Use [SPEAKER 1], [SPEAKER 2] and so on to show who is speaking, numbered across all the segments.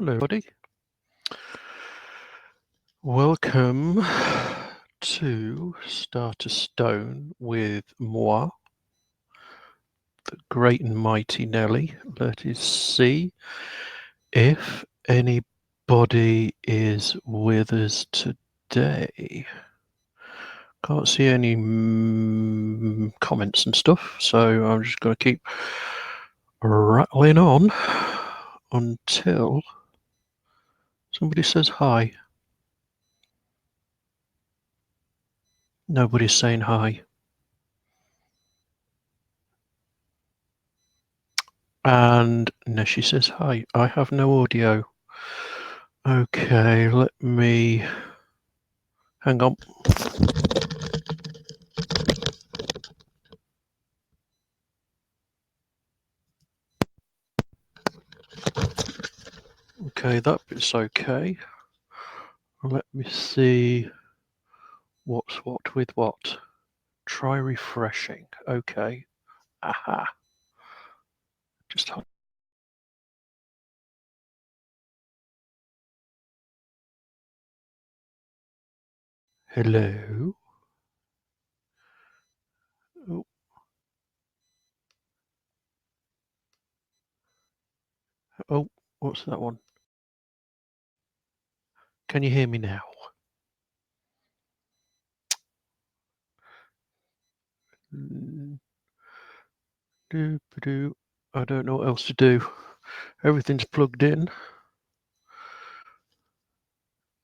[SPEAKER 1] Hello, buddy. Welcome to Start a Stone with moi, the great and mighty Nelly. Let us see if anybody is with us today. Can't see any comments and stuff, so I'm just going to keep rattling on until somebody says hi. Nobody's saying hi. And Neshi says hi. I have no audio. Okay, let me hang on. Okay, that bit's okay. Let me see what's what with what. Try refreshing. Okay. Aha. Just hello. Oh. Oh, what's that one? Can you hear me now? I don't know what else to do. Everything's plugged in.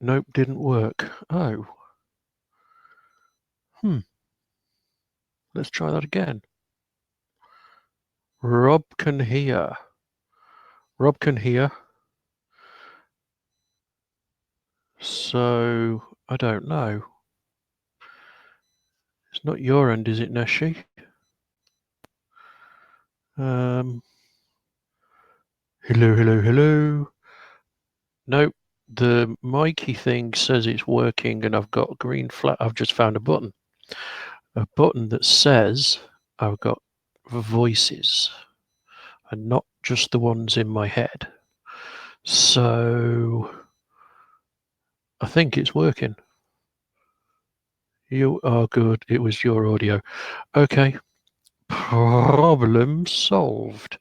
[SPEAKER 1] Nope, didn't work. Oh. Let's try that again. Rob can hear. Rob can hear. So, I don't know. It's not your end, is it, Neshi? Hello, hello, hello. Nope. The Mikey thing says it's working and I've got a green flag. I've just found a button. A button that says I've got voices and not just the ones in my head. So I think it's working. You are good. It was your audio. Okay. Problem solved.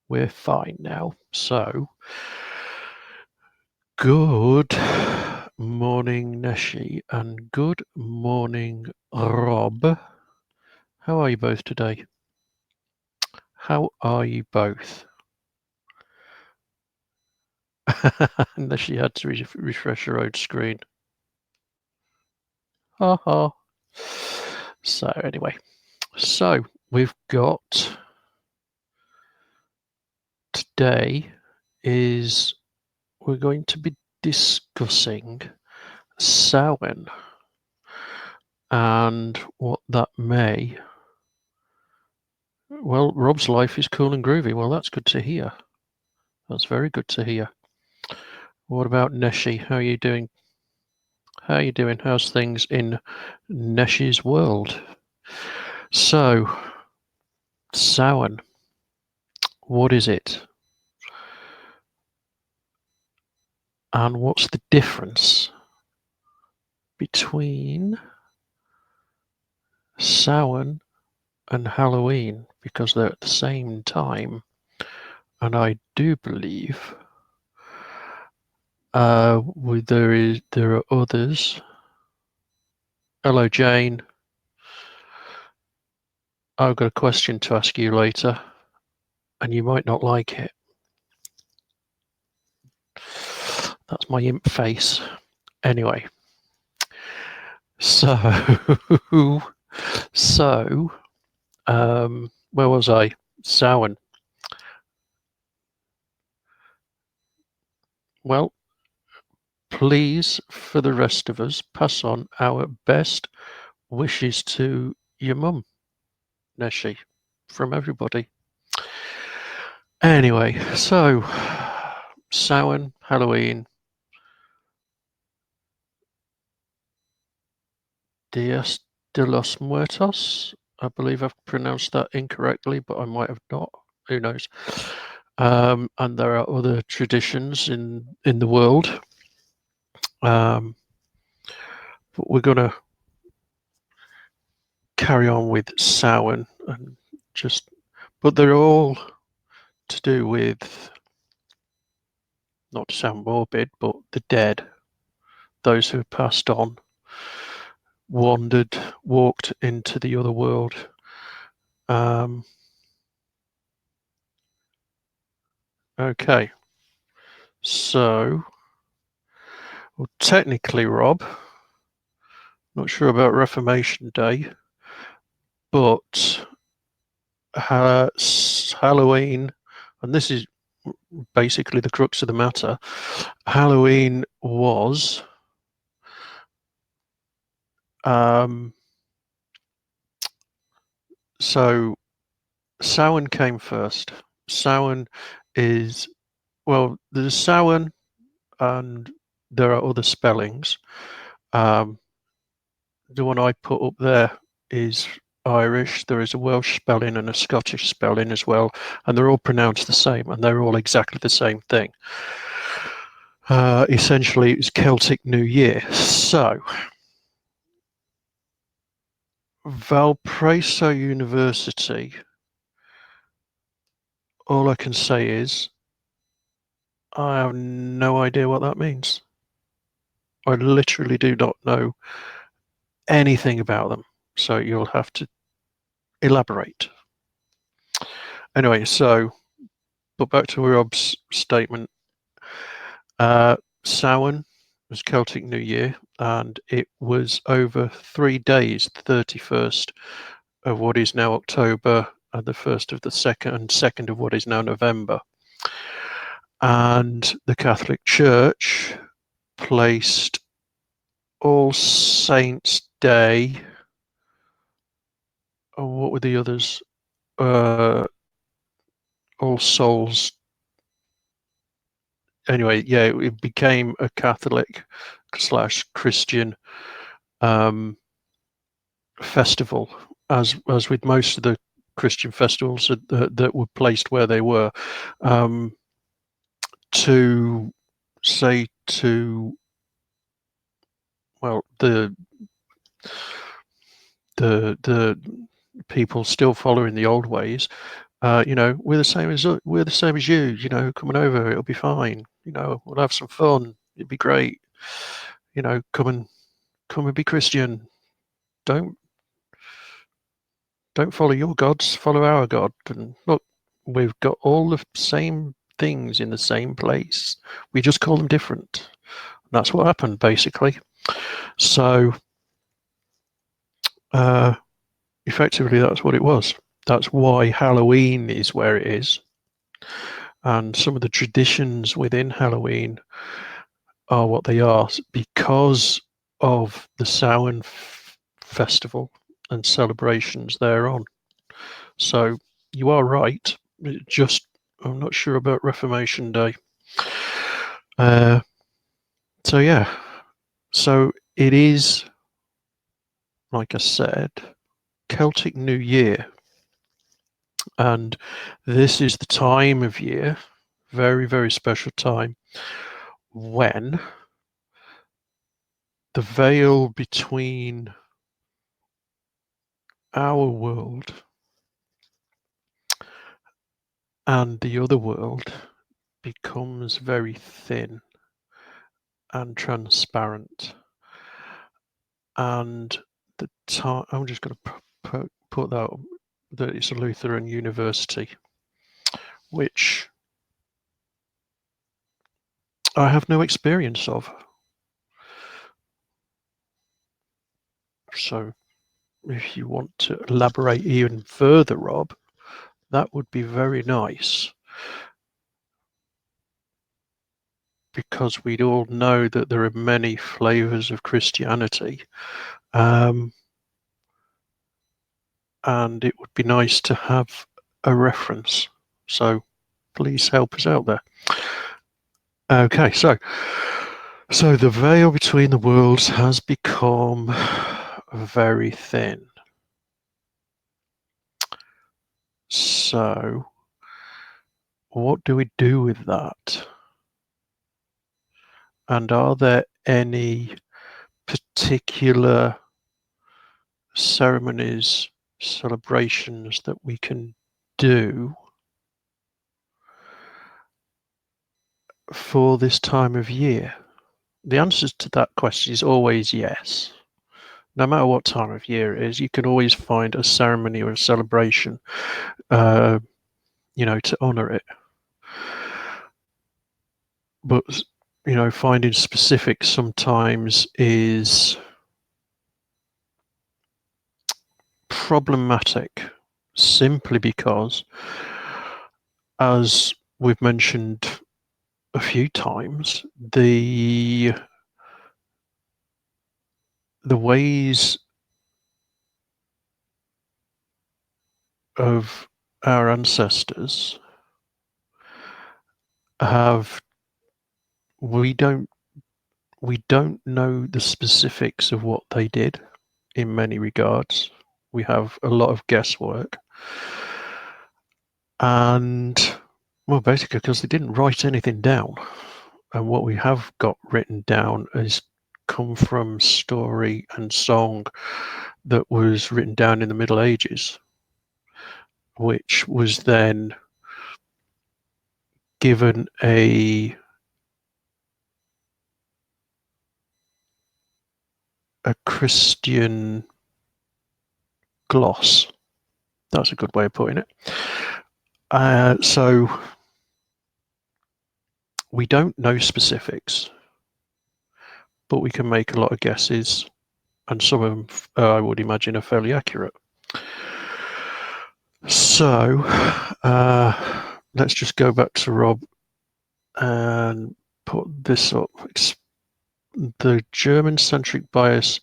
[SPEAKER 1] We're fine now. So, good morning, Neshi, and good morning, Rob. How are you both today? How are you both? Neshi had to refresh her own screen. Ha ha. So, anyway, we've got today is we're going to be discussing Samhain and what that may. Well, Rob's life is cool and groovy. Well, that's good to hear. That's very good to hear. What about Neshi? How are you doing? How are you doing? How's things in Neshi's world? So, Samhain, what is it? And what's the difference between Samhain and Halloween? Because they're at the same time. And I do believe there are others. Hello, Jane. I've got a question to ask you later, and you might not like it. That's my imp face. Anyway, so where was I? Samhain. Well, please, for the rest of us, pass on our best wishes to your mum, Neshi, from everybody. Anyway, so Samhain, Halloween, Dias de los Muertos. I believe I've pronounced that incorrectly, but I might have not. Who knows? and there are other traditions in the world. But we're going to carry on with Samhain and but they're all to do with, not to sound morbid, but the dead, those who have passed on, walked into the other world. Okay, so, well, technically, Rob, not sure about Reformation Day, but Halloween, and this is basically the crux of the matter. Halloween was so Samhain came first. Samhain is, well, there's Samhain and there are other spellings. The one I put up there is Irish. There is a Welsh spelling and a Scottish spelling as well, and they're all pronounced the same, and they're all exactly the same thing. Essentially, it's Celtic New Year. So, Valparaiso University, all I can say is I have no idea what that means. I literally do not know anything about them. So you'll have to elaborate. Anyway, but back to Rob's statement. Samhain was Celtic New Year, and it was over 3 days, the 31st of what is now October, and the first of the second of what is now November. And the Catholic Church placed All Saints' Day. Oh, what were the others? All Souls. Anyway, yeah, it became a Catholic / Christian festival, as with most of the Christian festivals that were placed where they were, to say to, well, the people still following the old ways, we're the same as you. Coming over, it'll be fine. We'll have some fun. It'd be great. Come and be Christian. Don't follow your gods. Follow our God. And look, we've got all the same things in the same place. We just call them different. That's what happened, basically. So, effectively, that's what it was. That's why Halloween is where it is. And some of the traditions within Halloween are what they are because of the Samhain festival and celebrations thereon. So you are right. I'm not sure about Reformation Day. So yeah. So it is, like I said, Celtic New Year. And this is the time of year, very, very special time, when the veil between our world and the other world becomes very thin and transparent. And the time, I'm just going to put that it's a Lutheran university, which I have no experience of. So if you want to elaborate even further, Rob, that would be very nice. Because we all know that there are many flavors of Christianity. And it would be nice to have a reference. So please help us out there. Okay, so the veil between the worlds has become very thin. So what do we do with that? And are there any particular ceremonies, celebrations that we can do for this time of year? The answer to that question is always yes. No matter what time of year it is, you can always find a ceremony or a celebration, to honour it. But finding specifics sometimes is problematic, simply because, as we've mentioned a few times, the ways of our ancestors have we don't know the specifics of what they did in many regards. We have a lot of guesswork. And, well, basically because they didn't write anything down. And what we have got written down has come from story and song that was written down in the Middle Ages, which was then given a Christian gloss. That's a good way of putting it. So we don't know specifics, but we can make a lot of guesses, and some of them, I would imagine, are fairly accurate. So let's just go back to Rob and put this up. The German-centric bias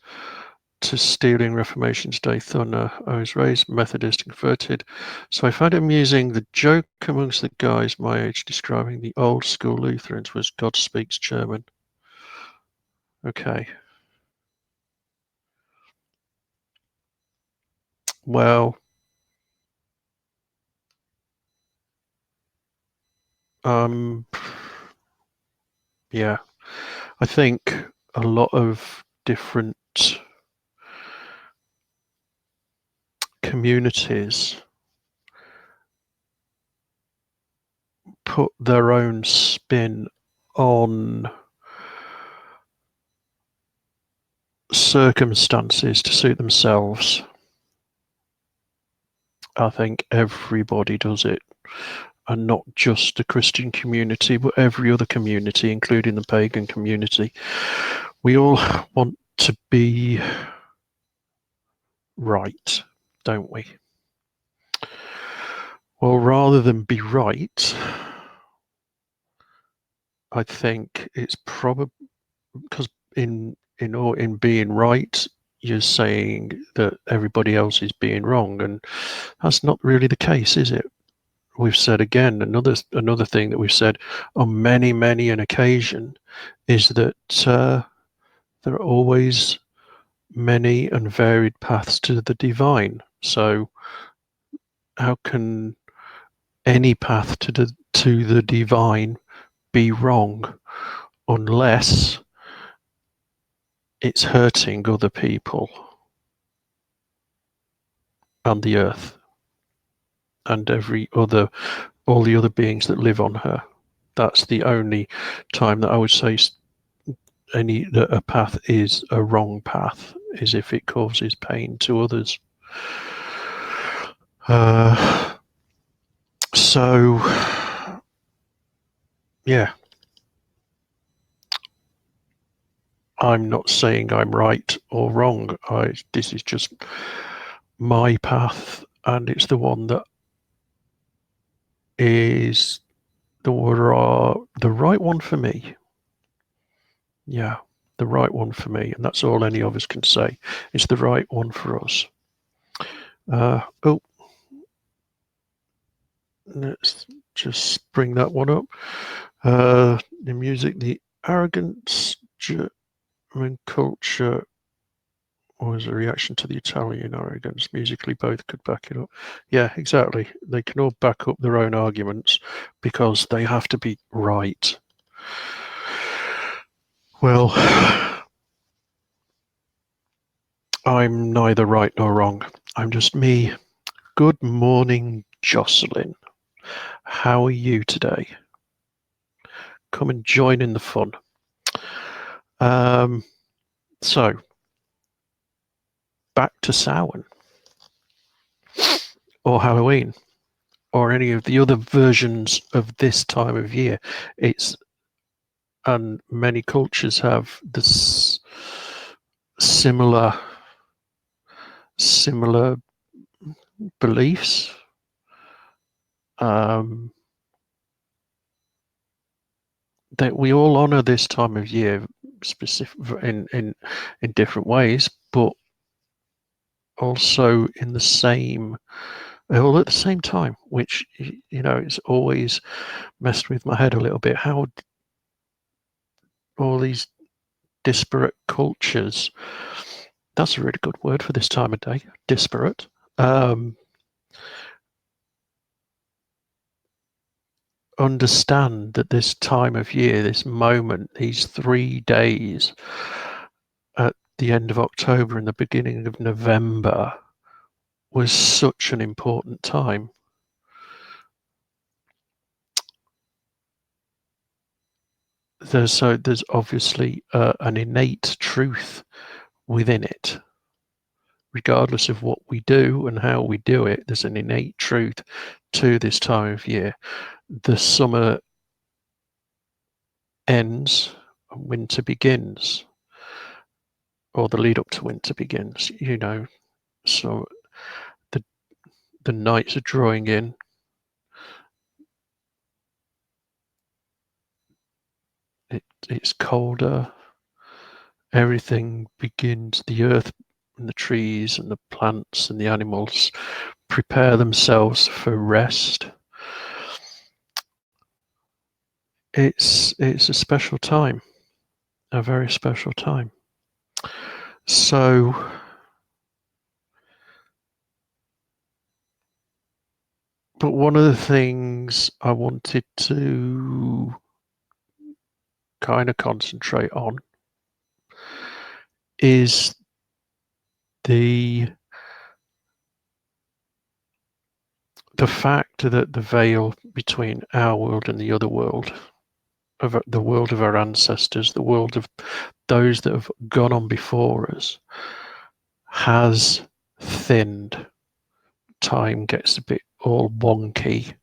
[SPEAKER 1] to stealing Reformation's Day thunder. I was raised Methodist and converted, so I found it amusing. The joke amongst the guys my age describing the old school Lutherans was God speaks German. Okay. Well, yeah, I think a lot of different communities put their own spin on circumstances to suit themselves. I think everybody does it, and not just the Christian community, but every other community, including the pagan community. We all want to be right, don't we? Well, rather than be right, I think it's probably because in being right, you're saying that everybody else is being wrong, and that's not really the case, is it? We've said again, another thing that we've said on many an occasion is that there are always many and varied paths to the divine. So how can any path to the divine be wrong unless it's hurting other people and the earth and all the other beings that live on her? That's the only time that I would say that a path is a wrong path, is if it causes pain to others. So, yeah, I'm not saying I'm right or wrong. This is just my path, and it's the one that is the right one for me. Yeah, the right one for me, and that's all any of us can say. It's the right one for us. Let's just bring that one up. The music, the arrogance, German culture or as a reaction to the Italian arrogance. Musically, both could back it up. Yeah, exactly. They can all back up their own arguments because they have to be right. Well, I'm neither right nor wrong. I'm just me. Good morning, Jocelyn. How are you today? Come and join in the fun. So, back to Samhain or Halloween or any of the other versions of this time of year. It's and many cultures have this similar beliefs. That we all honor this time of year specific in different ways, but also in the same all at the same time, which it's always messed with my head a little bit. How all these disparate cultures, that's a really good word for this time of day, disparate, understand that this time of year, this moment, these 3 days at the end of October and the beginning of November was such an important time. There's obviously an innate truth within it. Regardless of what we do and how we do it, there's an innate truth to this time of year. The summer ends and winter begins, or the lead up to winter begins. So the nights are drawing in. It's colder. Everything begins. The earth and the trees and the plants and the animals prepare themselves for rest. It's a special time, a very special time. So but one of the things I wanted to kind of concentrate on is the fact that the veil between our world and the other world, of the world of our ancestors, the world of those that have gone on before us, has thinned. Time gets a bit all wonky,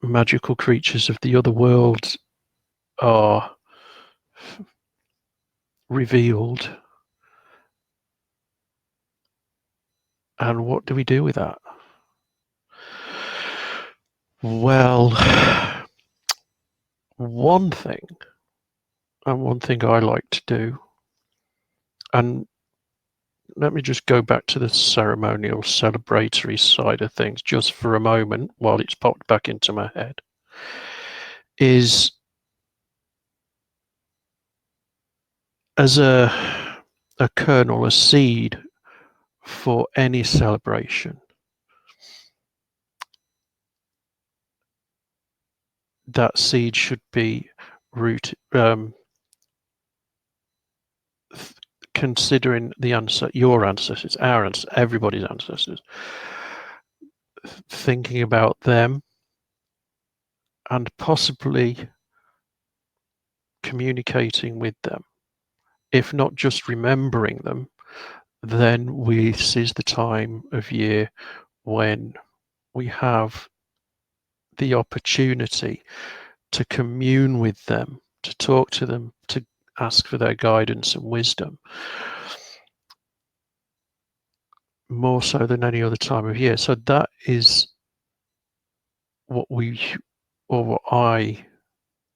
[SPEAKER 1] magical creatures of the other world are revealed. And what do we do with that? Well, one thing I like to do, and let me just go back to the ceremonial, celebratory side of things just for a moment while it's popped back into my head, is as a kernel, a seed for any celebration. That seed should be rooted, considering your ancestors, our ancestors, everybody's ancestors, thinking about them and possibly communicating with them. If not just remembering them, then this is the time of year when we have the opportunity to commune with them, to talk to them, to ask for their guidance and wisdom, more so than any other time of year. So that is what I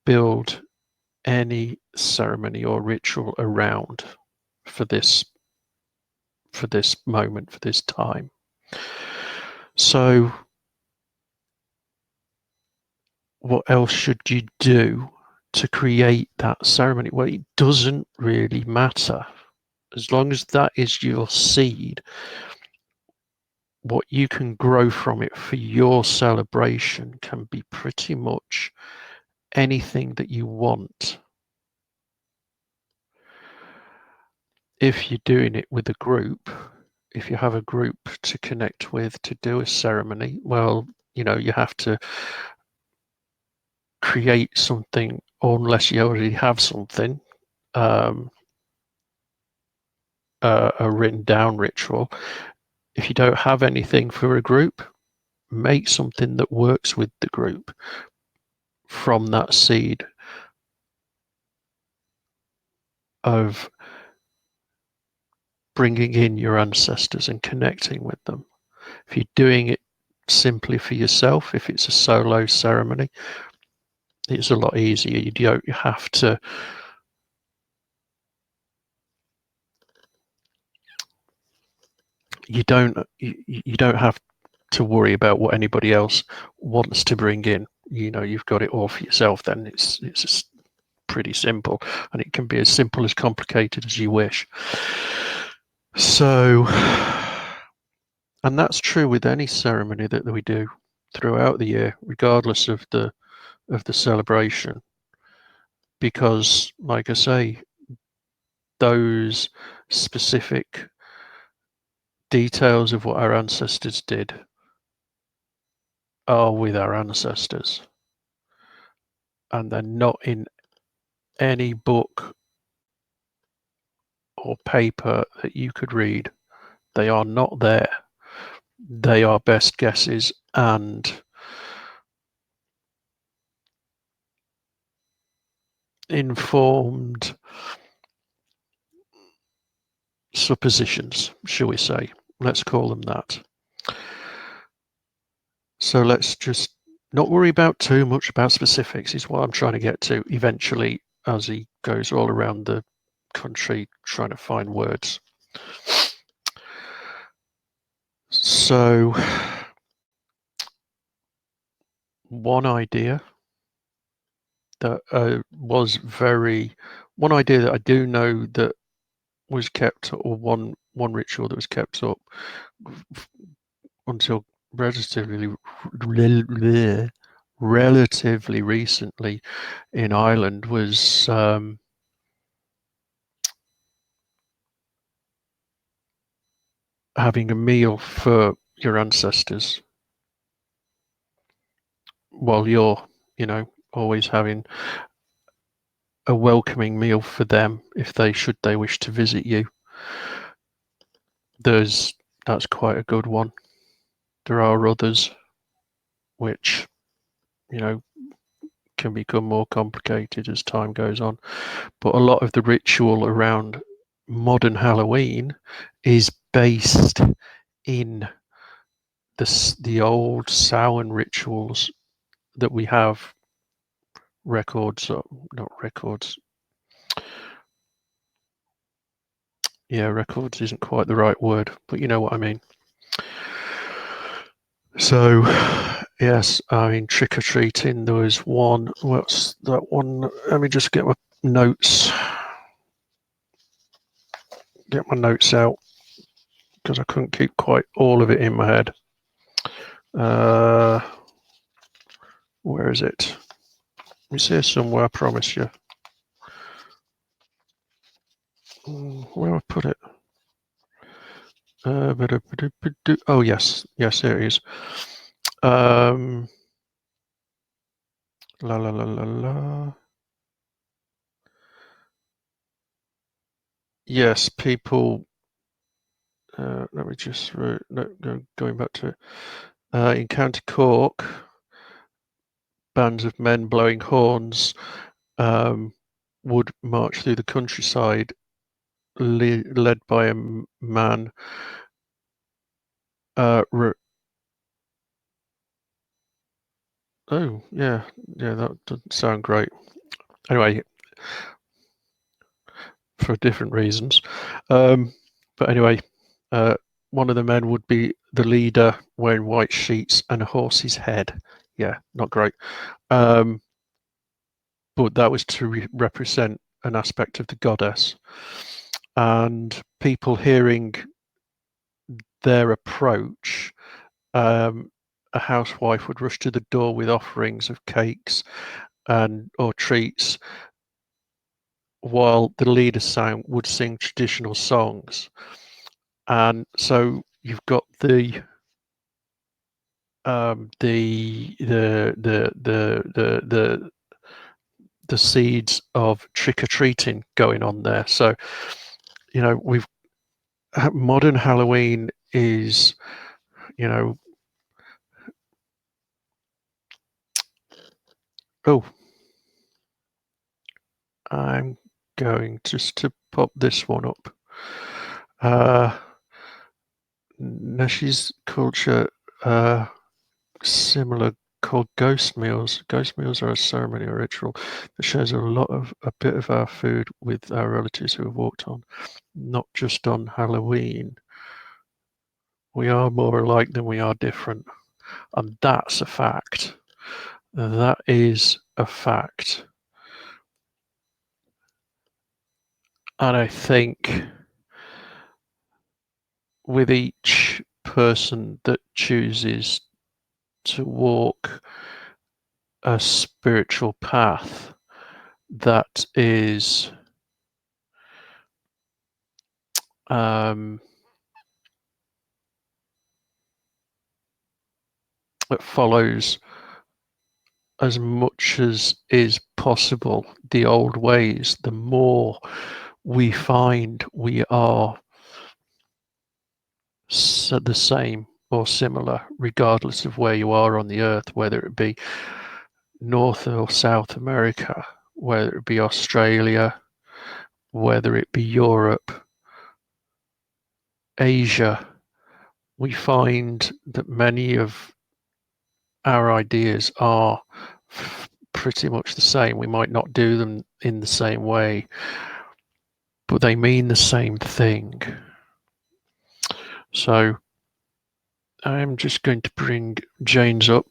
[SPEAKER 1] build any ceremony or ritual around for this moment, for this time. So what else should you do to create that ceremony? Well, it doesn't really matter. As long as that is your seed, what you can grow from it for your celebration can be pretty much anything that you want. If you're doing it with a group, if you have a group to connect with to do a ceremony, well, you have to create something, unless you already have something, a written down ritual. If you don't have anything for a group, make something that works with the group from that seed of bringing in your ancestors and connecting with them. If you're doing it simply for yourself, if it's a solo ceremony, it's a lot easier. You don't have to you don't have to worry about what anybody else wants to bring in. You've got it all for yourself. Then it's pretty simple, and it can be as simple as complicated as you wish. So, and that's true with any ceremony that we do throughout the year, regardless of the celebration, because, like I say, those specific details of what our ancestors did are with our ancestors, and they're not in any book or paper that you could read. They are not there. They are best guesses and informed suppositions, shall we say. Let's call them that. So let's just not worry about too much about specifics, is what I'm trying to get to eventually as he goes all around the country trying to find words. So, one idea that one idea that I do know that was kept, or one ritual that was kept up until relatively recently in Ireland, was having a meal for your ancestors while you're, always having a welcoming meal for them if they wish to visit you. That's quite a good one. There are others which, can become more complicated as time goes on. But a lot of the ritual around modern Halloween is based in the old Samhain rituals that we have records, or not records. Yeah, records isn't quite the right word, but you know what I mean. So, yes, I mean, trick or treating, there was one. What's that one? Let me just get my notes. Get my notes out, because I couldn't keep quite all of it in my head. Where is it? It's here somewhere, I promise you. Where I put it? Oh, yes, here it is. La la la la la. Yes, people. Let me just going back to it. In County Cork, bands of men blowing horns would march through the countryside, led by a man. Oh, yeah, that doesn't sound great. Anyway, for different reasons. But anyway, one of the men would be the leader, wearing white sheets and a horse's head. Yeah, not great. but that was to represent an aspect of the goddess. And people hearing their approach, a housewife would rush to the door with offerings of cakes and or treats, while the leader would sing traditional songs. And so you've got the seeds of trick or treating going on there. So we've modern Halloween is you know oh, I'm going just to pop this one up. Neshi's culture, similar, called ghost meals. Ghost meals are a ceremony or ritual that shares a bit of our food with our relatives who have walked on, not just on Halloween. We are more alike than we are different. And that's a fact. That is a fact. And I think with each person that chooses to walk a spiritual path that is that follows as much as is possible the old ways, the more we find we are the same or similar, regardless of where you are on the earth, whether it be North or South America, whether it be Australia, whether it be Europe, Asia. We find that many of our ideas are pretty much the same. We might not do them in the same way, but they mean the same thing. So I'm just going to bring Jane's up.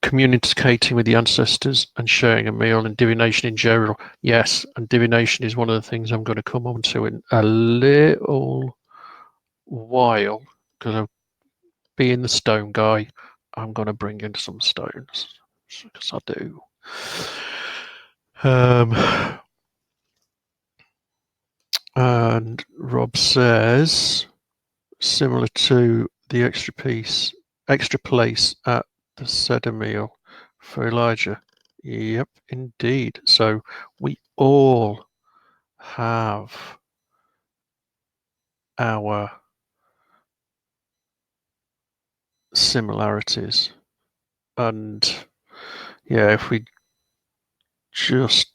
[SPEAKER 1] Communicating with the ancestors and sharing a meal and divination in general. Yes, and divination is one of the things I'm going to come on to in a little while, because I'm being the stone guy, I'm going to bring in some stones, because I do. And Rob says, similar to the extra place at the Seder meal for Elijah. Yep, indeed. So we all have our similarities. And yeah, if we just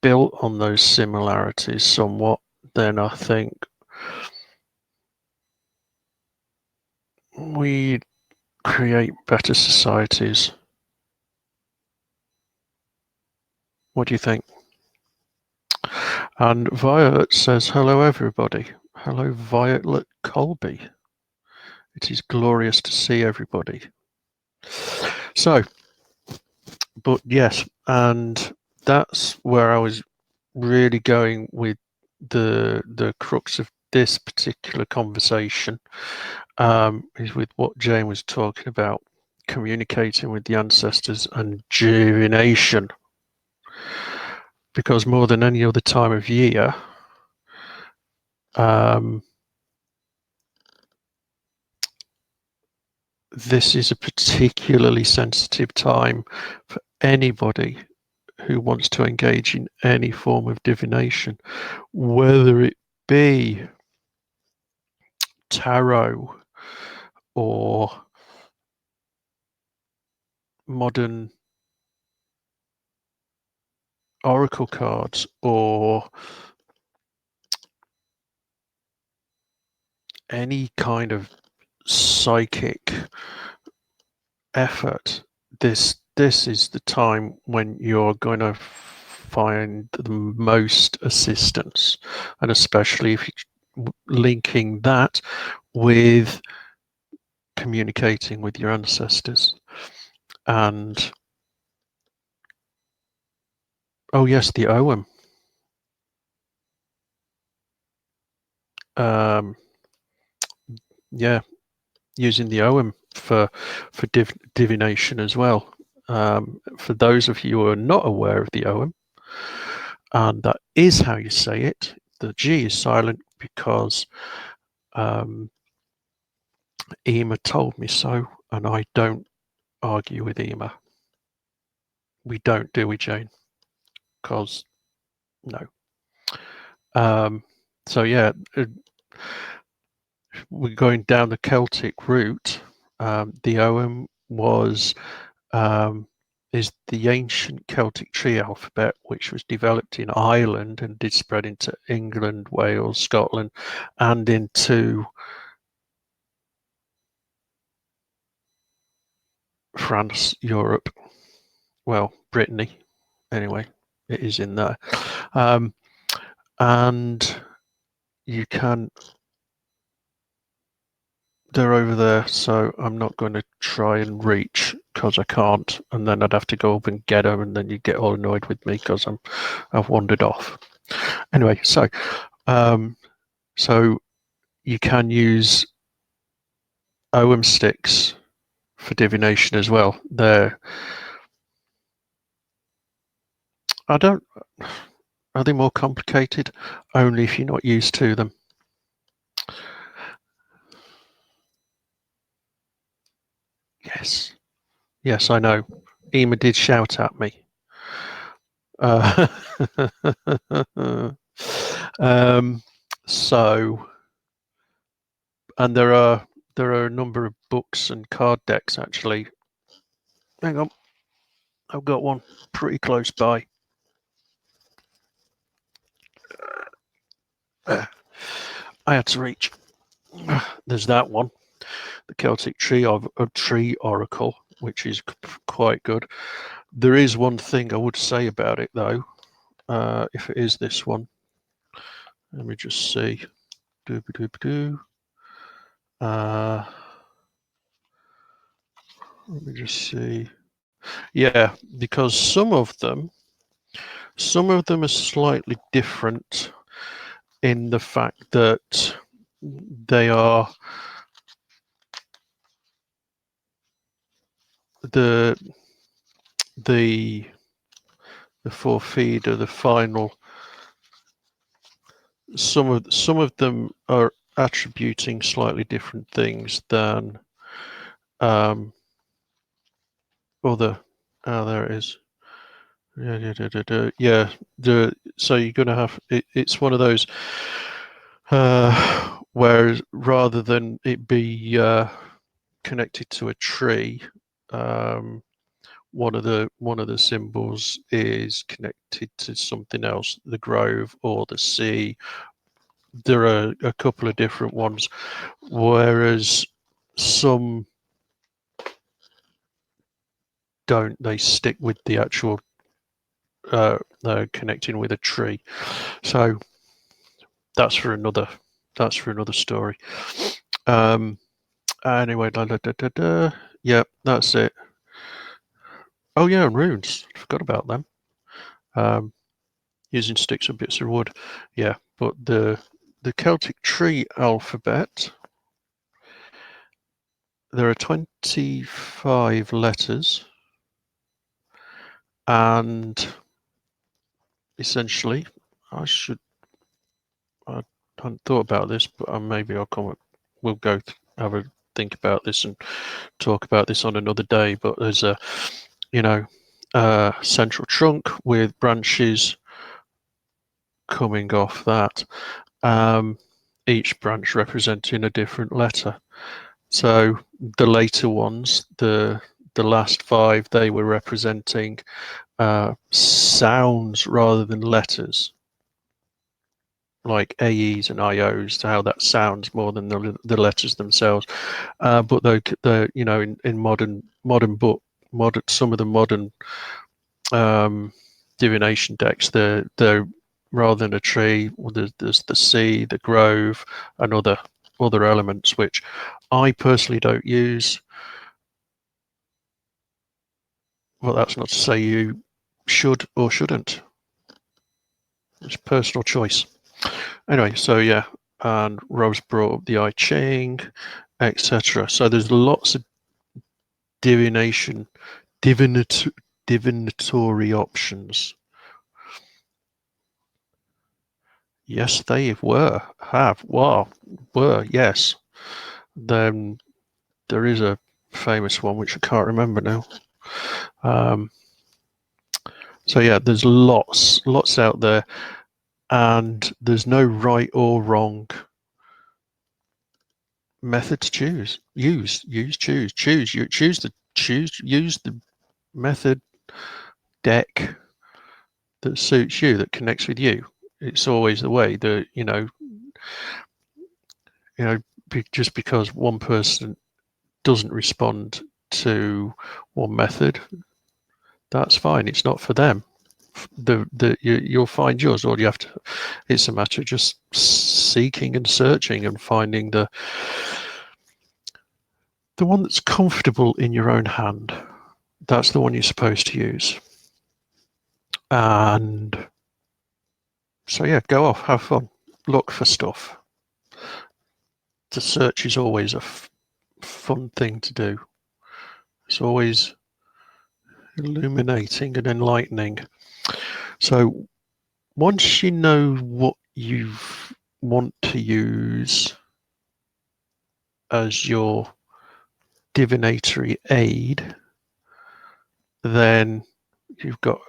[SPEAKER 1] built on those similarities somewhat, then I think we create better societies. What do you think? And Violet says, hello, everybody. Hello, Violet Colby. It is glorious to see everybody. So, but yes, and that's where I was really going with the crux of this particular conversation, is with what Jane was talking about, communicating with the ancestors and divination. Because more than any other time of year, this is a particularly sensitive time for anybody who wants to engage in any form of divination, whether it be tarot or modern oracle cards or any kind of psychic effort. This is the time when you're going to find the most assistance, and especially if you're linking that with communicating with your ancestors. And Oh yes, the OM. Yeah, using the OM for divination as well. For those of you who are not aware of the OM, and that is how you say it, the G is silent because um, Ema told me so, and I don't argue with Ema. We don't, do we, Jane? Because no. Um, so yeah, we're going down the Celtic route. The OM was is the ancient Celtic tree alphabet, which was developed in Ireland and did spread into England, Wales, Scotland, and into France, Europe. Well, Brittany, anyway, it is in there. Um, and you can, they're over there, so I'm not going to try and reach because I can't, and then I'd have to go up and get them, and then you get all annoyed with me because I've wandered off. Anyway, um, so you can use OM sticks for divination as well. I don't. Are they more complicated? Only if you're not used to them. Yes, yes, I know. Ema did shout at me. Uh, um, so, and there are a number of books and card decks actually. Hang on, I've got one pretty close by. I had to reach. There's that one, the Celtic Tree Oracle, which is quite good. There is one thing I would say about it though, if it is this one. Let me just see. Uh, let me just see. Yeah, because some of them are slightly different in the fact that they are the the the four feeder, the final. Some of them are attributing slightly different things than um, other. Oh, there it is. Yeah. So you're gonna have it's one of those. Whereas rather than it be connected to a tree, um, one of the symbols is connected to something else, the grove or the sea. There are a couple of different ones, whereas some don't. They stick with the actual connecting with a tree. So that's for another. That's for another story. Um, anyway, yeah, that's it. Oh yeah, and runes. Forgot about them. Um, using sticks and bits of wood. Yeah, but the Celtic tree alphabet. There are 25 letters, and essentially, I should. I hadn't thought about this, but maybe I'll come. We'll have a think about this and talk about this on another day. But there's a, you know, central trunk with branches coming off that. Um, each branch representing a different letter. So the later ones, the last five, they were representing sounds rather than letters, like AEs and IOs, how that sounds more than the letters themselves. But the in modern some of the modern divination decks, they're rather than a tree, there's the sea, the grove, and other elements which I personally don't use. Well, that's not to say you should or shouldn't. It's personal choice. Anyway, so yeah, and Rose brought up the I Ching, etc. So there's lots of divination, divinatory options. Yes, they were, yes. Then there is a famous one which I can't remember now. So yeah, there's lots out there, and there's no right or wrong method to choose. Use, choose. You use the method deck that suits you, that connects with you. It's always the way that just because one person doesn't respond to one method, that's fine. It's not for them. You'll find yours. All you have to, it's a matter of just seeking and searching and finding the one that's comfortable in your own hand. That's the one you're supposed to use. And so yeah, go off, have fun, look for stuff. The search is always a fun thing to do. It's always illuminating and enlightening. So once you know what you want to use as your divinatory aid, then you've got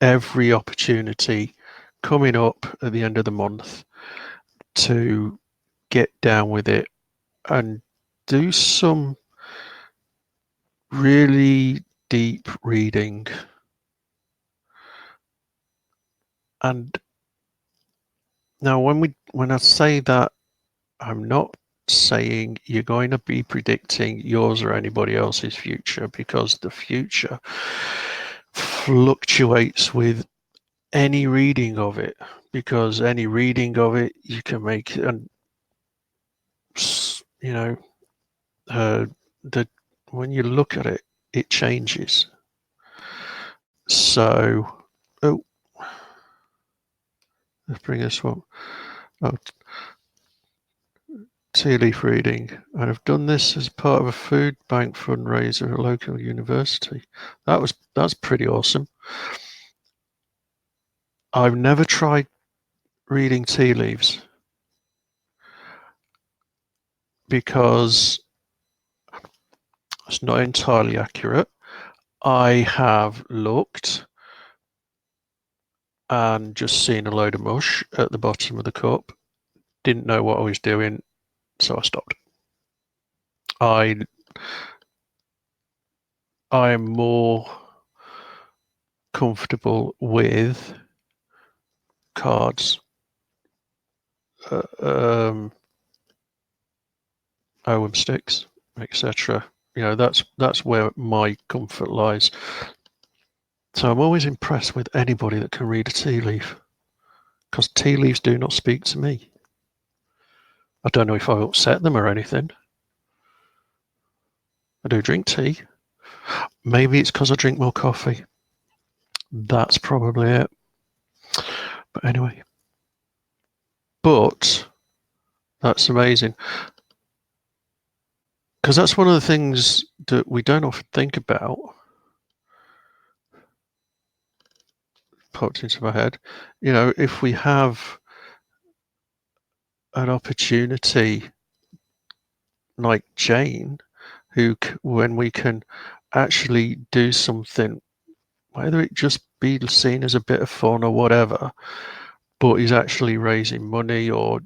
[SPEAKER 1] every opportunity coming up at the end of the month to get down with it and do some really deep reading. And now when I say that, I'm not saying you're going to be predicting yours or anybody else's future, because the future fluctuates with any reading of it, because any reading of it you can make, and that when you look at it, it changes. So let's bring this one. Tea leaf reading. And I've done this as part of a food bank fundraiser at a local university. That's pretty awesome. I've never tried reading tea leaves because it's not entirely accurate. I have looked and just seen a load of mush at the bottom of the cup. Didn't know what I was doing, so I stopped. I'm more comfortable with cards, OM sticks, etc. That's where my comfort lies. So I'm always impressed with anybody that can read a tea leaf, because tea leaves do not speak to me. I don't know if I upset them or anything. I do drink tea. Maybe it's because I drink more coffee. That's probably it. But anyway, that's amazing, because that's one of the things that we don't often think about. Popped into my head. If we have an opportunity like Jane, when we can actually do something, whether it just be seen as a bit of fun or whatever, but is actually raising money or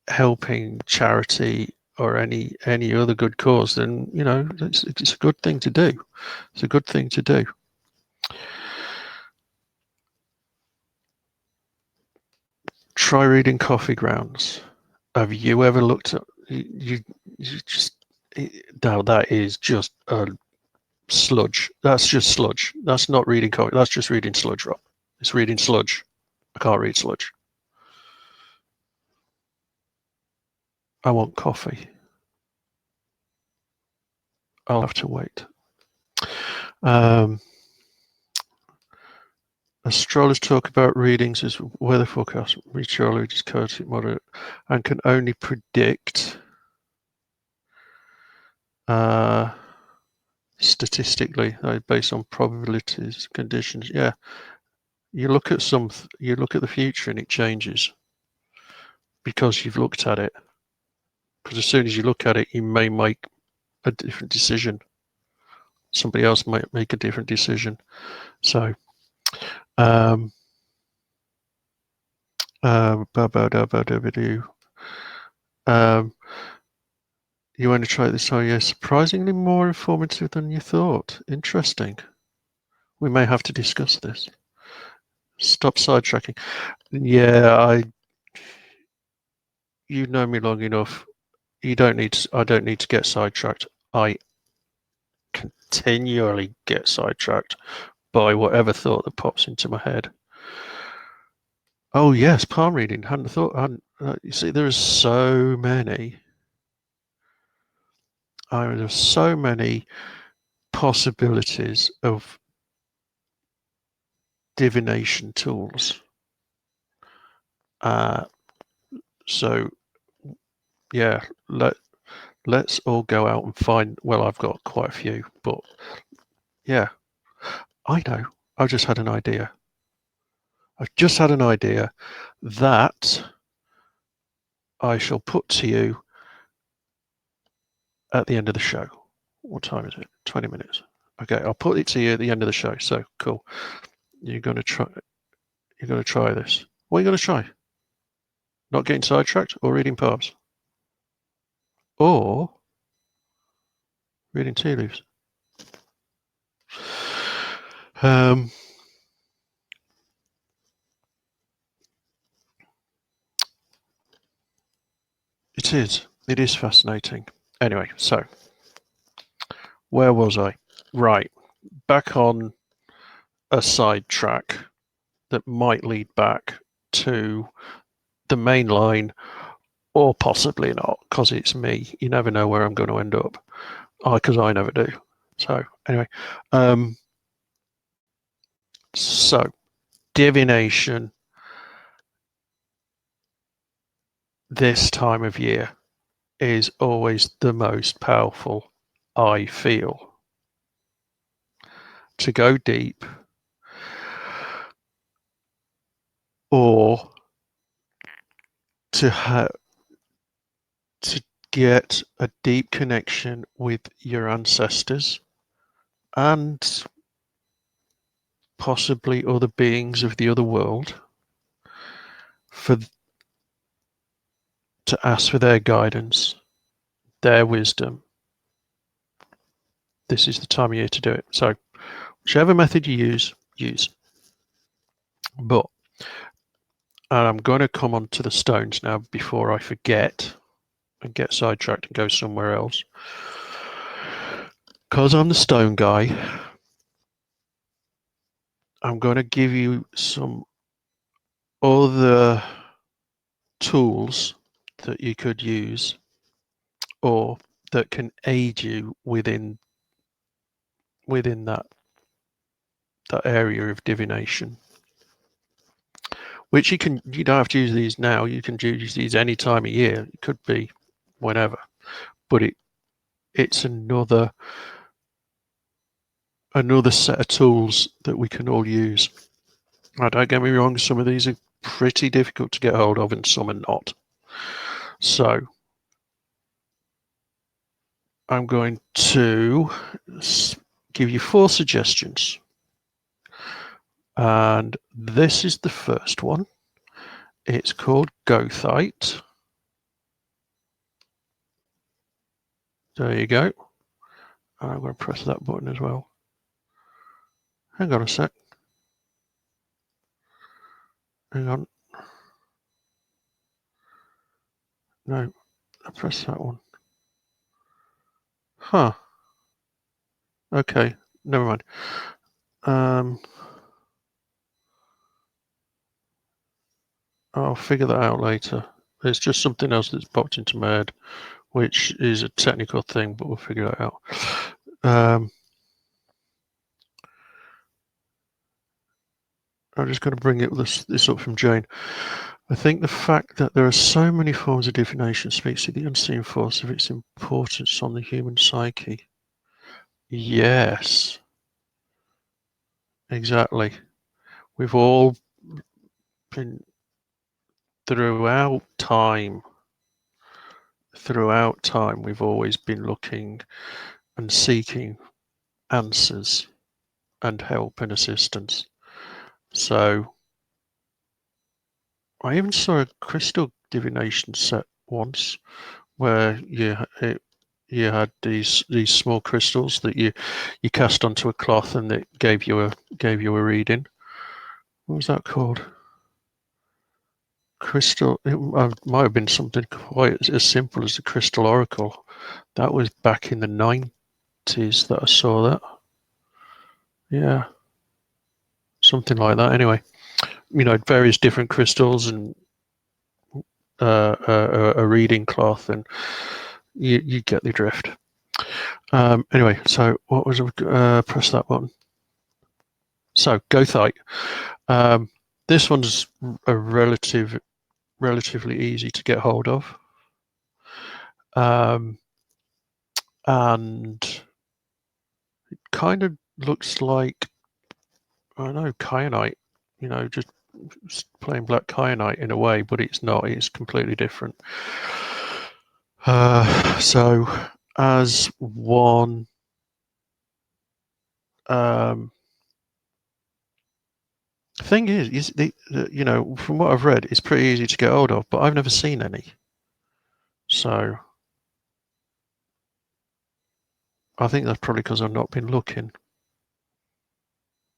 [SPEAKER 1] helping charity or any other good cause, then it's a good thing to do. It's a good thing to do. Try reading Coffee Grounds. Have you ever looked at you just now? That is just a sludge. That's just sludge. That's not reading coffee. That's just reading sludge, Rob. It's reading sludge. I can't read sludge. I want coffee. I'll have to wait. Astrologers talk about readings as weather forecast. Meteorologists chaotic moderate and can only predict statistically based on probabilities, conditions. Yeah, you look at the future and it changes because you've looked at it. Because as soon as you look at it, you may make a different decision. Somebody else might make a different decision. So, um, um, you want to try this? Oh, yeah, surprisingly more informative than you thought. Interesting. We may have to discuss this. Stop sidetracking. Yeah, you know me long enough. I don't need to get sidetracked. I continually get sidetracked by whatever thought that pops into my head. Oh yes, palm reading. Hadn't thought. You see, there's so many. There's so many possibilities of divination tools. Uh, so yeah, let's all go out and find. Well, I've got quite a few, but yeah, I know. I've just had an idea. I've just had an idea that I shall put to you at the end of the show. What time is it? 20 minutes. Okay, I'll put it to you at the end of the show. So cool. You're gonna try. You're gonna try this. What are you gonna try? Not getting sidetracked, or reading palms, or reading tea leaves. Um, it is. It is fascinating. Anyway, so where was I? Right, back on a side track that might lead back to the main line, or possibly not, because it's me. You never know where I'm going to end up, because I never do. So anyway, so divination this time of year is always the most powerful, I feel. To go deep, or to get a deep connection with your ancestors and possibly other beings of the other world, for to ask for their guidance, their wisdom. This is the time of year to do it. So whichever method you use. But and I'm going to come on to the stones now before I forget and get sidetracked and go somewhere else. Because I'm the stone guy, I'm going to give you some other tools that you could use or that can aid you within that area of divination. Which you don't have to use these now. You can use these any time of year. It could be whenever, but it's another set of tools that we can all use. Now, don't get me wrong, some of these are pretty difficult to get hold of and some are not. So I'm going to give you 4 suggestions. And this is the first one. It's called Gothite. There you go. I'm going to press that button as well. Hang on a sec. Hang on. No, I press that one. Huh. Okay, never mind. I'll figure that out later. It's just something else that's popped into my head, which is a technical thing, but we'll figure that out. I'm just going to bring this up from Jane. I think the fact that there are so many forms of divination speaks to the unseen force of its importance on the human psyche. Yes, exactly. We've all been throughout time, we've always been looking and seeking answers and help and assistance. So I even saw a crystal divination set once where you had these small crystals that you cast onto a cloth and it gave you a reading. What was that called? Crystal. It might have been something quite as simple as the crystal oracle. That was back in the 90s that I saw that. Yeah, something like that. Anyway, various different crystals and a reading cloth, and you get the drift. Anyway, so what was press that button? So Gothite. This one's a relatively easy to get hold of, and it kind of looks like, I don't know, kyanite. Just plain black kyanite in a way, but it's not. It's completely different. So, as one, thing is from what I've read, it's pretty easy to get hold of, but I've never seen any. So, I think that's probably because I've not been looking.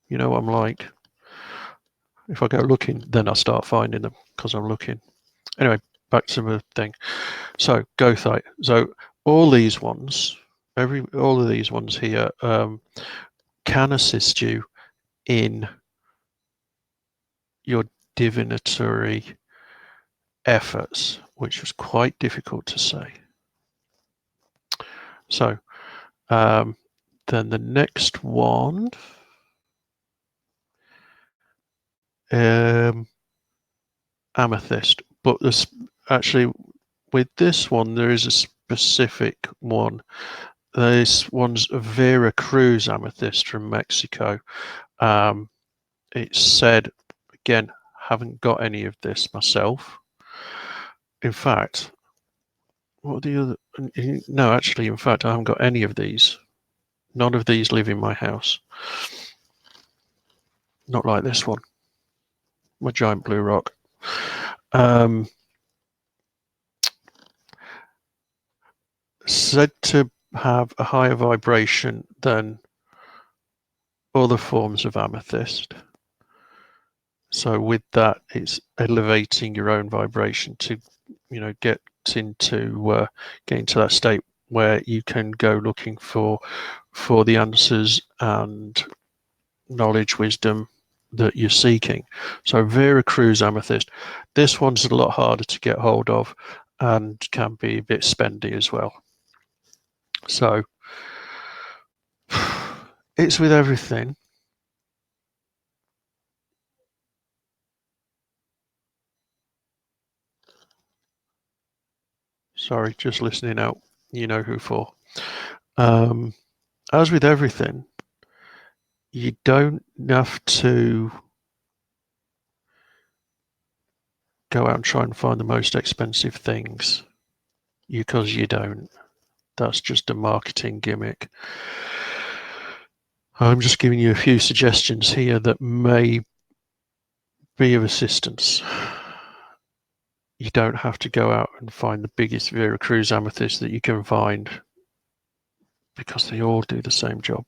[SPEAKER 1] You know what I'm like. If I go looking, then I start finding them because I'm looking. Anyway, back to the thing. So, Gothite. So, all these ones, all of these ones here, can assist you in your divinatory efforts, which was quite difficult to say. So, then the next one, amethyst. But this actually, with this one, there is a specific one. This one's Vera Cruz amethyst from Mexico. It's said, again, haven't got any of this myself. In fact, what are the other? No, actually, in fact, I haven't got any of these. None of these live in my house. Not like this one. My giant blue rock. Said to have a higher vibration than other forms of amethyst. So with that, it's elevating your own vibration to, get into that state where you can go looking for the answers and knowledge, wisdom that you're seeking. So Vera Cruz amethyst. This one's a lot harder to get hold of and can be a bit spendy as well. So it's with everything. Sorry, just listening out. You know who for. As with everything, you don't have to go out and try and find the most expensive things, because you don't. That's just a marketing gimmick. I'm just giving you a few suggestions here that may be of assistance. You don't have to go out and find the biggest Vera Cruz amethyst that you can find, because they all do the same job.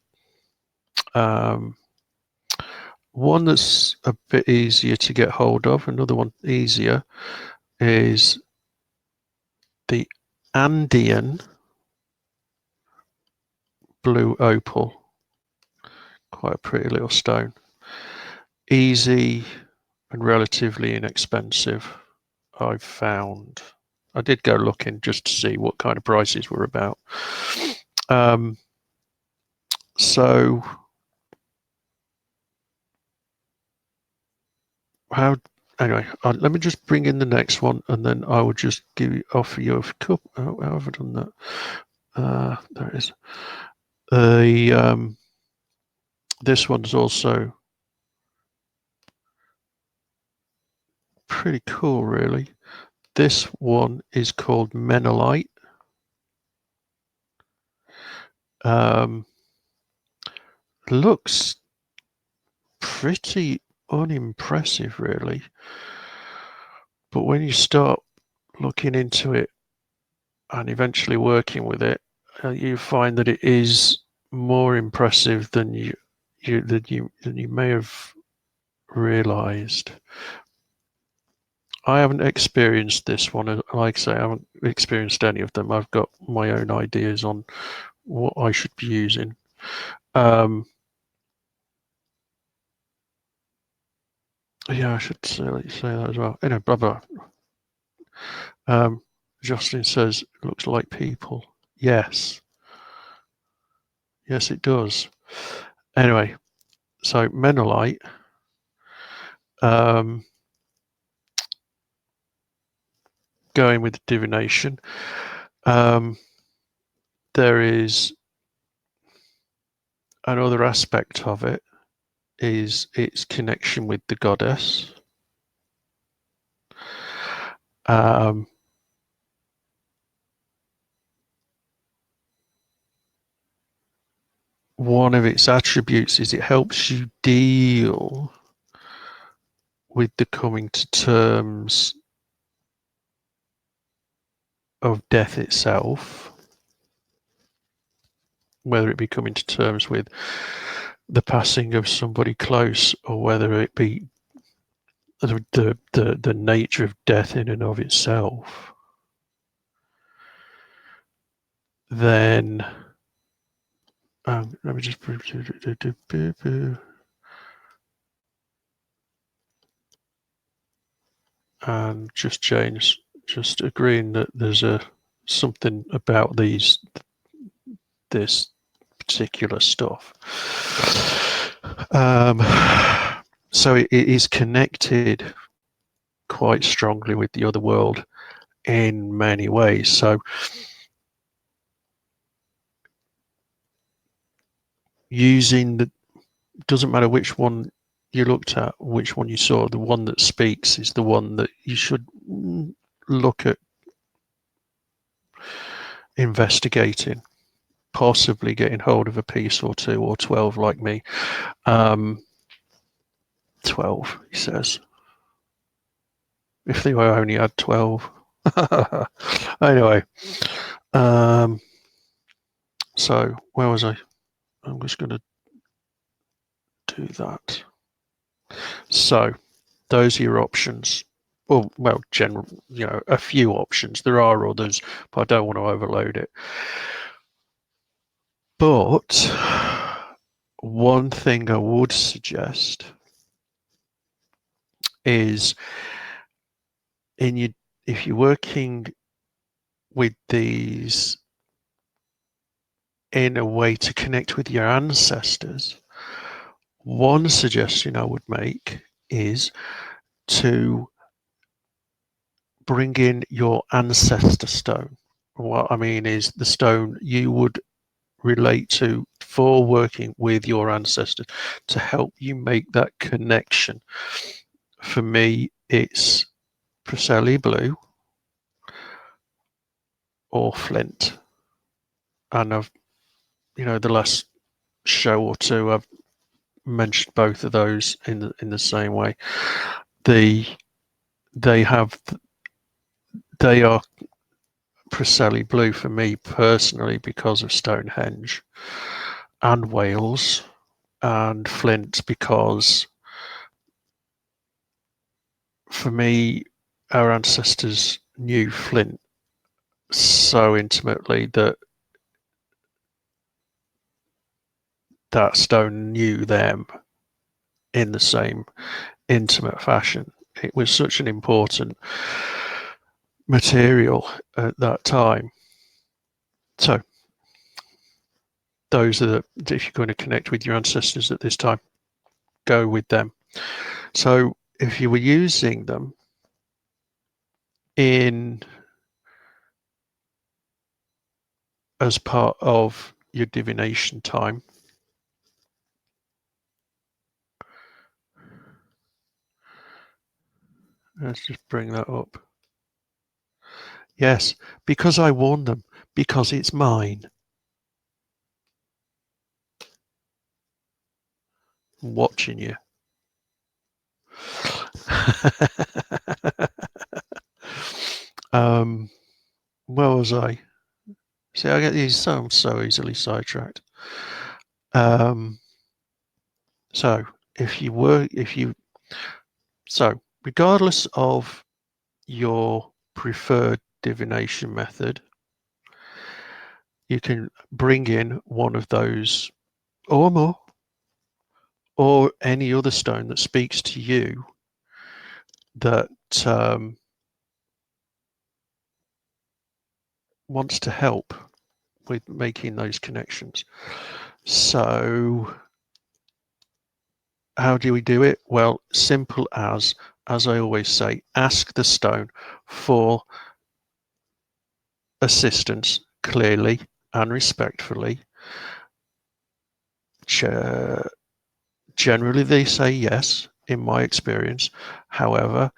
[SPEAKER 1] One that's a bit easier to get hold of, another one easier, is the Andean blue opal. Quite a pretty little stone. Easy and relatively inexpensive, I've found. I did go looking just to see what kind of prices were about. So how anyway, let me just bring in the next one, and then I will just offer you a cup. Oh, how have I done that? There it is. The this one's also pretty cool, really. This one is called Menolite. Looks pretty unimpressive, really. But when you start looking into it and eventually working with it, you find that it is more impressive than you may have realized. I haven't experienced this one. Like I say, I haven't experienced any of them. I've got my own ideas on what I should be using. Yeah, I should say that as well. Anyway, blah blah. Jocelyn says it looks like people. Yes, yes, it does. Anyway, so Menolite. Um, going with divination. Um, there is another aspect of it is its connection with the goddess. Um, one of its attributes is it helps you deal with the coming to terms of death itself, whether it be coming to terms with the passing of somebody close, or whether it be the nature of death in and of itself, then let me just and just James just agreeing that there's a something about this particular stuff. So it is connected quite strongly with the other world in many ways. So using the doesn't matter which one you looked at, which one you saw, the one that speaks is the one that you should look at investigating, possibly getting hold of a piece or two or 12 like me. 12, he says. If they only had 12. Anyway, so where was I? I'm just going to do that. So those are your options. Well, general, a few options. There are others, but I don't want to overload it. But one thing I would suggest is if you're working with these in a way to connect with your ancestors, one suggestion I would make is to bring in your ancestor stone. What I mean is the stone you would relate to for working with your ancestors to help you make that connection. For me, it's Preseli blue or flint. And the last show or two, I've mentioned both of those in the same way. They are Preseli blue for me personally because of Stonehenge, and Wales, and Flint because for me our ancestors knew Flint so intimately that that stone knew them in the same intimate fashion. It was such an important material at that time. So those are if you're going to connect with your ancestors at this time, go with them. So if you were using them in as part of your divination time, let's just bring that up. Yes, because I warned them, because it's mine. I'm watching you. Where was I? See, I get these so easily sidetracked. So regardless of your preferred divination method, you can bring in one of those or more, or any other stone that speaks to you that wants to help with making those connections. So how do we do it? Well, simple as I always say, ask the stone for assistance clearly and respectfully. Generally, they say yes, in my experience. However,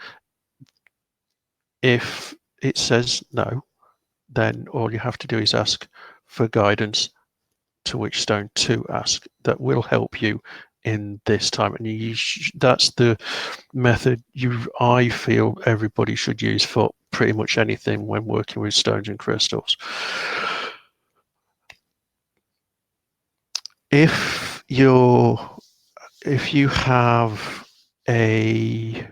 [SPEAKER 1] if it says no, then all you have to do is ask for guidance to which stone to ask that will help you in this time. And that's the method I feel everybody should use for pretty much anything when working with stones and crystals. If you have a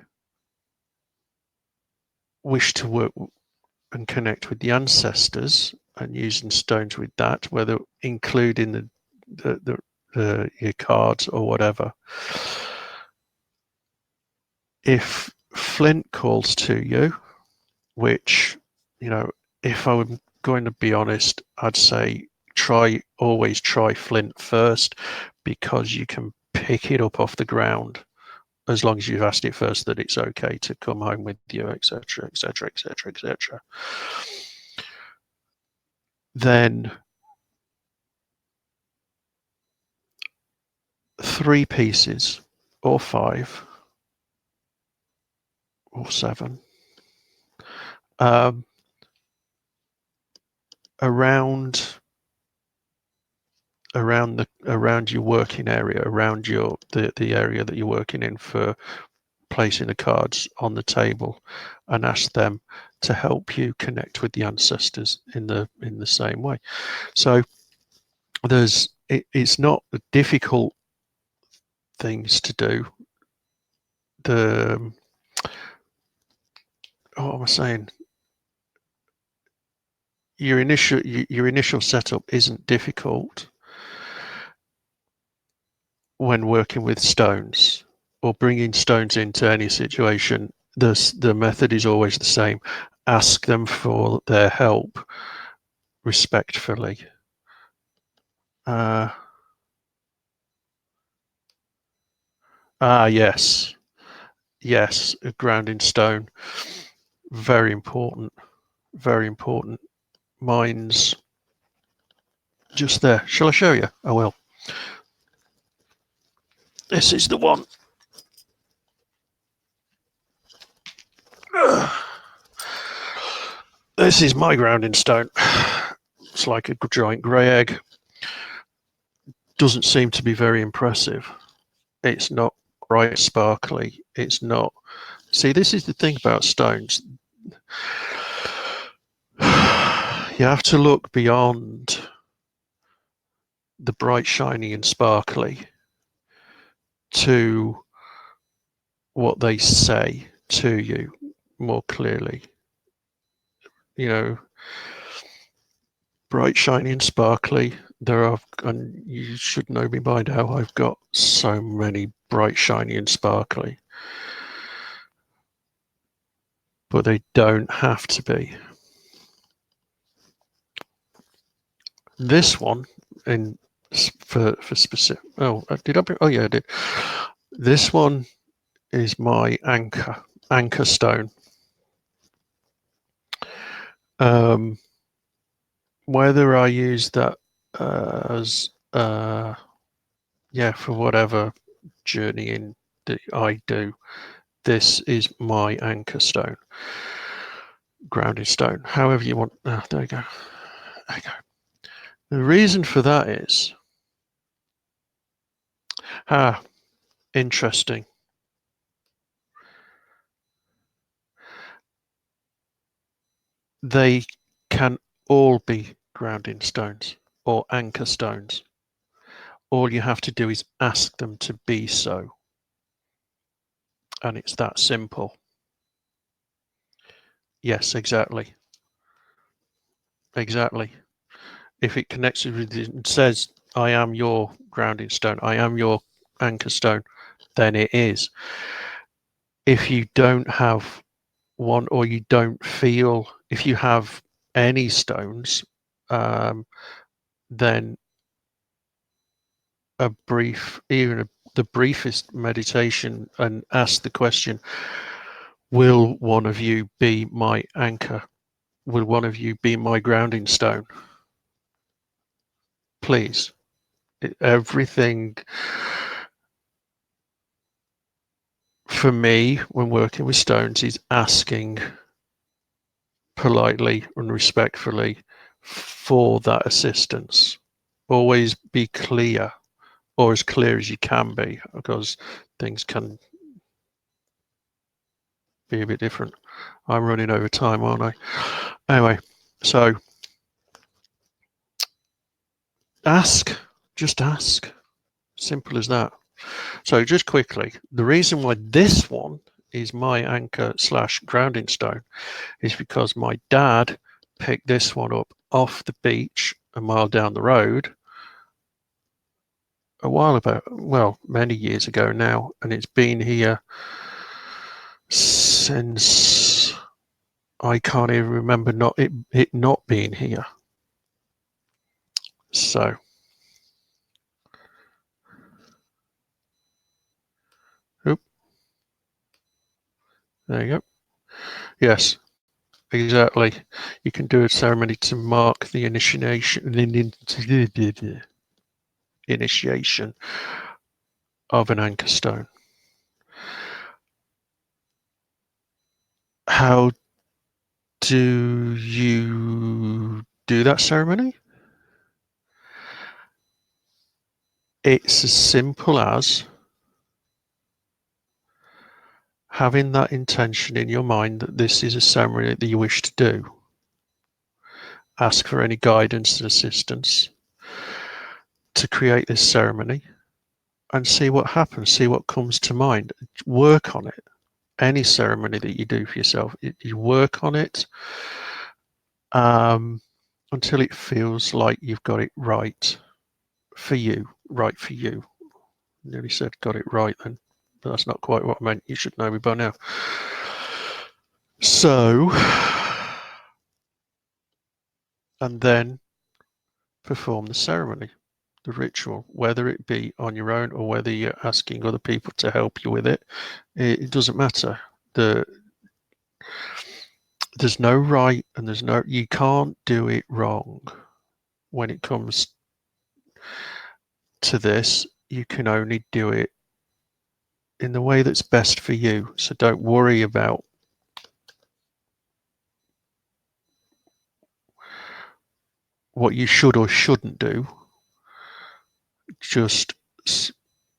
[SPEAKER 1] wish to work and connect with the ancestors and using stones with that, whether including your cards or whatever, if flint calls to you, which, if I were going to be honest, I'd say always try flint first, because you can pick it up off the ground as long as you've asked it first that it's okay to come home with you, etc., etc., etc., etc. Then 3 pieces, or 5, or 7, um, around your working area, around the area that you're working in, for placing the cards on the table, and ask them to help you connect with the ancestors in the same way. So it's not difficult things to do. What am I saying? Your initial setup isn't difficult when working with stones or bringing stones into any situation. The method is always the same. Ask them for their help respectfully. Yes, a grounding stone, very important, very important. Mine's just there. Shall I show you? I will. This is the one. This is my grounding stone. It's like a giant grey egg. Doesn't seem to be very impressive. It's not bright, sparkly. It's not. See, this is the thing about stones. You have to look beyond the bright, shiny, and sparkly to what they say to you more clearly. Bright, shiny, and sparkly. And you should know me by now, I've got so many bright, shiny, and sparkly. But they don't have to be. This one, for specific. Oh, did I? Oh, yeah, I did. This one is my anchor stone. Whether I use that as for whatever journeying that I do, this is my anchor stone, grounding stone, however you want. There you go. There you go. The reason for that is, interesting. They can all be grounding stones or anchor stones. All you have to do is ask them to be so. And it's that simple. Yes, exactly. Exactly. If it connects with it and says, I am your grounding stone, I am your anchor stone, then it is. If you don't have one, or you don't feel, if you have any stones, then the briefest meditation, and ask the question, will one of you be my anchor? Will one of you be my grounding stone? Please. Everything for me when working with stones is asking politely and respectfully for that assistance. Always be clear, or as clear as you can be, because things can be a bit different. I'm running over time, aren't I? Anyway, so just ask. Simple as that. So just quickly, the reason why this one is my anchor / grounding stone is because my dad picked this one up off the beach a mile down the road a while ago, well, many years ago now, and it's been here since I can't even remember it not being here. So there you go. Yes, exactly. You can do a ceremony to mark the initiation of an anchor stone. How do you do that ceremony? It's as simple as having that intention in your mind that this is a ceremony that you wish to do. Ask for any guidance and assistance to create this ceremony and see what happens, see what comes to mind. Work on it. Any ceremony that you do for yourself, you work on it until it feels like you've got it right for you, right for you. I nearly said got it right then, but that's not quite what I meant. You should know me by now. So, and then perform the ceremony, the ritual, whether it be on your own or whether you're asking other people to help you with it. It doesn't matter. There's no right and you can't do it wrong. When it comes to this, you can only do it in the way that's best for you. So don't worry about what you should or shouldn't do. Just,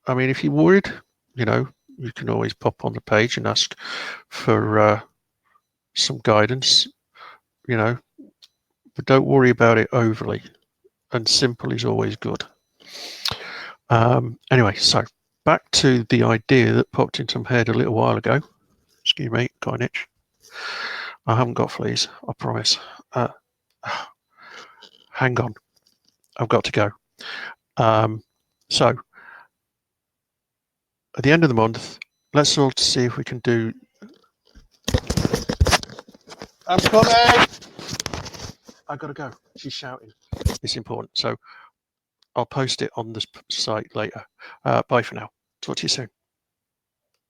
[SPEAKER 1] I mean, if you're worried, you can always pop on the page and ask for some guidance, but don't worry about it overly. And simple is always good. Anyway, so back to the idea that popped into my head a little while ago. Excuse me, got an itch. I haven't got fleas, I promise. Hang on, I've got to go. So, at the end of the month, let's all see if we can do. I'm coming! I've got to go. She's shouting. It's important. So, I'll post it on this site later. Bye for now. Talk to you soon.